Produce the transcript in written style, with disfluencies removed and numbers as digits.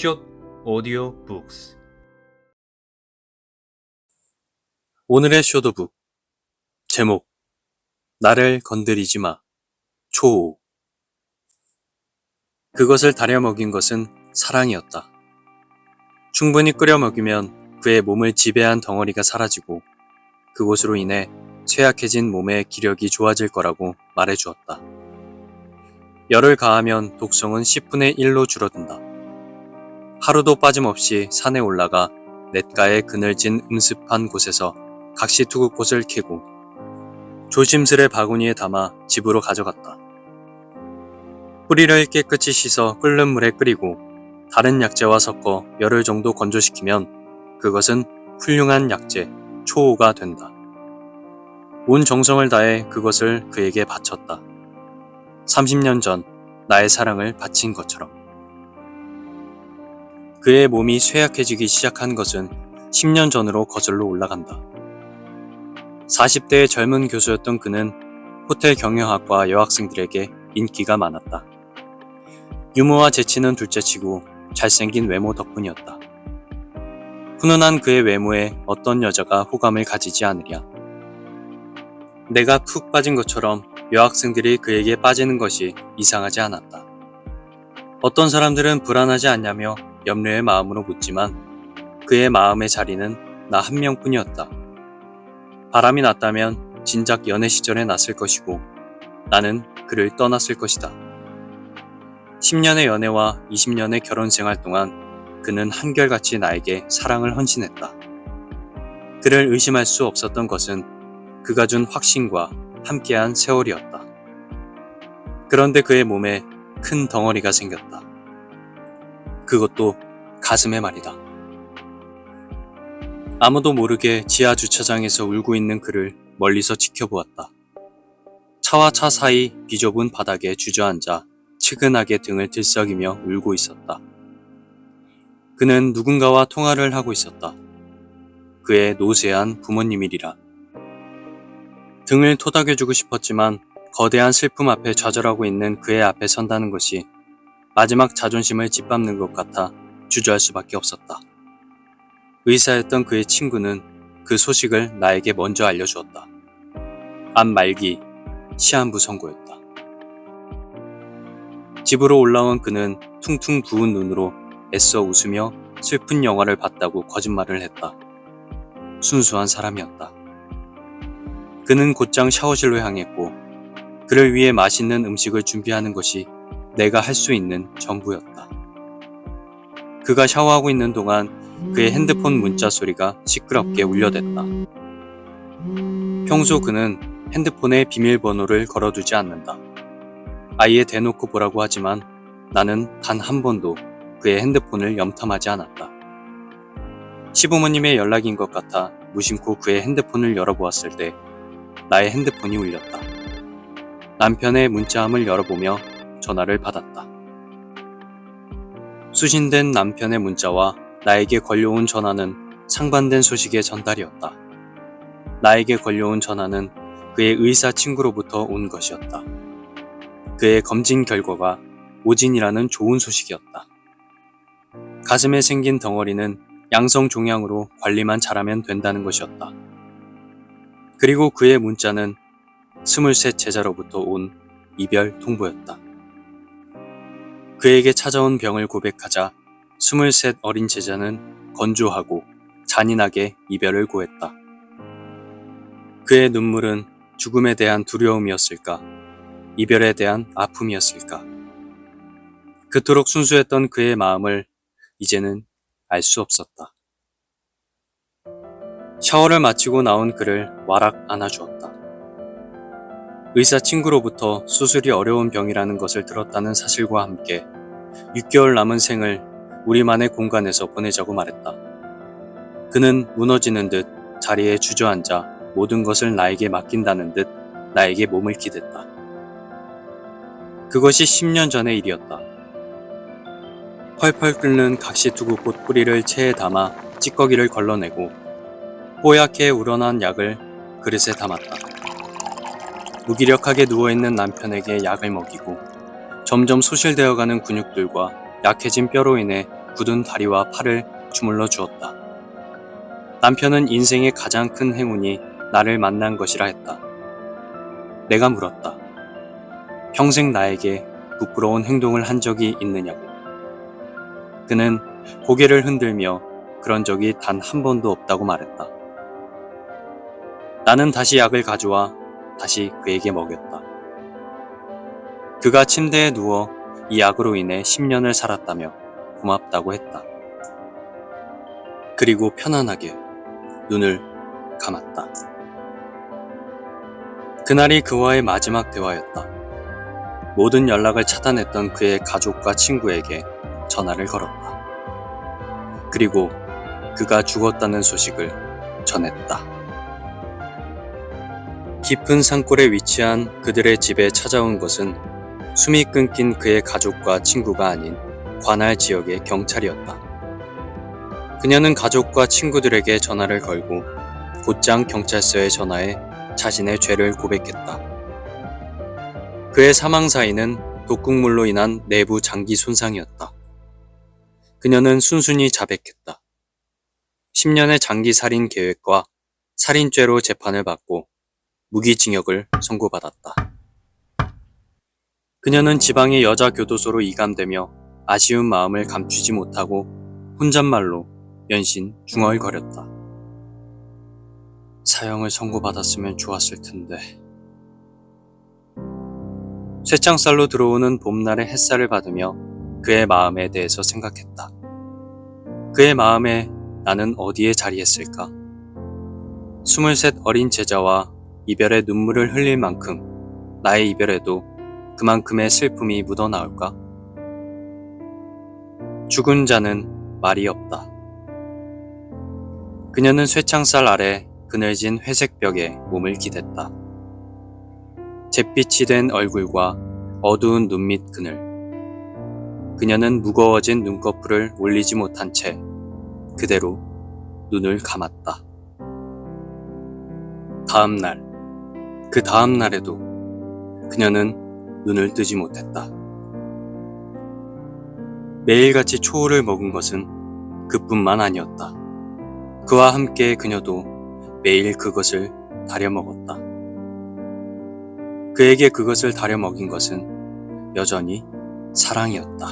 Short Audio Books. 오늘의 쇼도북 제목 나를 건드리지 마 초호. 그것을 다려 먹인 것은 사랑이었다. 충분히 끓여 먹이면 그의 몸을 지배한 덩어리가 사라지고 그것으로 인해 쇠약해진 몸의 기력이 좋아질 거라고 말해주었다. 열을 가하면 독성은 10분의 1로 줄어든다. 하루도 빠짐없이 산에 올라가 냇가의 그늘진 음습한 곳에서 각시투구꽃을 캐고 조심스레 바구니에 담아 집으로 가져갔다. 뿌리를 깨끗이 씻어 끓는 물에 끓이고 다른 약재와 섞어 열흘 정도 건조시키면 그것은 훌륭한 약재, 초호가 된다. 온 정성을 다해 그것을 그에게 바쳤다. 30년 전 나의 사랑을 바친 것처럼. 그의 몸이 쇠약해지기 시작한 것은 10년 전으로 거슬러 올라간다. 40대의 젊은 교수였던 그는 호텔 경영학과 여학생들에게 인기가 많았다. 유머와 재치는 둘째치고 잘생긴 외모 덕분이었다. 훈훈한 그의 외모에 어떤 여자가 호감을 가지지 않으랴. 내가 푹 빠진 것처럼 여학생들이 그에게 빠지는 것이 이상하지 않았다. 어떤 사람들은 불안하지 않냐며 염려의 마음으로 묻지만 그의 마음의 자리는 나 한 명뿐이었다. 바람이 났다면 진작 연애 시절에 났을 것이고 나는 그를 떠났을 것이다. 10년의 연애와 20년의 결혼 생활 동안 그는 한결같이 나에게 사랑을 헌신했다. 그를 의심할 수 없었던 것은 그가 준 확신과 함께한 세월이었다. 그런데 그의 몸에 큰 덩어리가 생겼다. 그것도 가슴에 말이다. 아무도 모르게 지하 주차장에서 울고 있는 그를 멀리서 지켜보았다. 차와 차 사이 비좁은 바닥에 주저앉아 측은하게 등을 들썩이며 울고 있었다. 그는 누군가와 통화를 하고 있었다. 그의 노쇠한 부모님이리라. 등을 토닥여주고 싶었지만 거대한 슬픔 앞에 좌절하고 있는 그의 앞에 선다는 것이 마지막 자존심을 짓밟는 것 같아 주저할 수밖에 없었다. 의사였던 그의 친구는 그 소식을 나에게 먼저 알려주었다. 암 말기, 시한부 선고였다. 집으로 올라온 그는 퉁퉁 부은 눈으로 애써 웃으며 슬픈 영화를 봤다고 거짓말을 했다. 순수한 사람이었다. 그는 곧장 샤워실로 향했고 그를 위해 맛있는 음식을 준비하는 것이 내가 할 수 있는 전부였다. 그가 샤워하고 있는 동안 그의 핸드폰 문자 소리가 시끄럽게 울려댔다. 평소 그는 핸드폰에 비밀번호를 걸어두지 않는다. 아예 대놓고 보라고 하지만 나는 단 한 번도 그의 핸드폰을 염탐하지 않았다. 시부모님의 연락인 것 같아 무심코 그의 핸드폰을 열어보았을 때 나의 핸드폰이 울렸다. 남편의 문자함을 열어보며 전화를 받았다. 수신된 남편의 문자와 나에게 걸려온 전화는 상반된 소식의 전달이었다. 나에게 걸려온 전화는 그의 의사 친구로부터 온 것이었다. 그의 검진 결과가 오진이라는 좋은 소식이었다. 가슴에 생긴 덩어리는 양성 종양으로 관리만 잘하면 된다는 것이었다. 그리고 그의 문자는 23 제자로부터 온 이별 통보였다. 그에게 찾아온 병을 고백하자 23 어린 제자는 건조하고 잔인하게 이별을 고했다. 그의 눈물은 죽음에 대한 두려움이었을까? 이별에 대한 아픔이었을까? 그토록 순수했던 그의 마음을 이제는 알 수 없었다. 샤워를 마치고 나온 그를 와락 안아주었다. 의사 친구로부터 수술이 어려운 병이라는 것을 들었다는 사실과 함께 6개월 남은 생을 우리만의 공간에서 보내자고 말했다. 그는 무너지는 듯 자리에 주저앉아 모든 것을 나에게 맡긴다는 듯 나에게 몸을 기댔다. 그것이 10년 전의 일이었다. 펄펄 끓는 각시투구꽃 뿌리를 체에 담아 찌꺼기를 걸러내고 뽀얗게 우러난 약을 그릇에 담았다. 무기력하게 누워있는 남편에게 약을 먹이고 점점 소실되어가는 근육들과 약해진 뼈로 인해 굳은 다리와 팔을 주물러 주었다. 남편은 인생의 가장 큰 행운이 나를 만난 것이라 했다. 내가 물었다. 평생 나에게 부끄러운 행동을 한 적이 있느냐고. 그는 고개를 흔들며 그런 적이 단 한 번도 없다고 말했다. 나는 다시 약을 가져와 다시 그에게 먹였다. 그가 침대에 누워 이 약으로 인해 10년을 살았다며 고맙다고 했다. 그리고 편안하게 눈을 감았다. 그날이 그와의 마지막 대화였다. 모든 연락을 차단했던 그의 가족과 친구에게 전화를 걸었다. 그리고 그가 죽었다는 소식을 전했다. 깊은 산골에 위치한 그들의 집에 찾아온 것은 숨이 끊긴 그의 가족과 친구가 아닌 관할 지역의 경찰이었다. 그녀는 가족과 친구들에게 전화를 걸고 곧장 경찰서에 전화해 자신의 죄를 고백했다. 그의 사망 사인은 독극물로 인한 내부 장기 손상이었다. 그녀는 순순히 자백했다. 10년의 장기 살인 계획과 살인죄로 재판을 받고 무기징역을 선고받았다. 그녀는 지방의 여자 교도소로 이감되며 아쉬운 마음을 감추지 못하고 혼잣말로 연신 중얼거렸다. 사형을 선고받았으면 좋았을 텐데. 쇠창살로 들어오는 봄날의 햇살을 받으며 그의 마음에 대해서 생각했다. 그의 마음에 나는 어디에 자리했을까? 23 어린 제자와 이별의 눈물을 흘릴 만큼 나의 이별에도 그만큼의 슬픔이 묻어나올까? 죽은 자는 말이 없다. 그녀는 쇠창살 아래 그늘진 회색 벽에 몸을 기댔다. 잿빛이 된 얼굴과 어두운 눈 밑 그늘. 그녀는 무거워진 눈꺼풀을 올리지 못한 채 그대로 눈을 감았다. 다음 날, 그 다음 날에도 그녀는 눈을 뜨지 못했다. 매일같이 초우를 먹은 것은 그뿐만 아니었다. 그와 함께 그녀도 매일 그것을 다려 먹었다. 그에게 그것을 다려 먹인 것은 여전히 사랑이었다.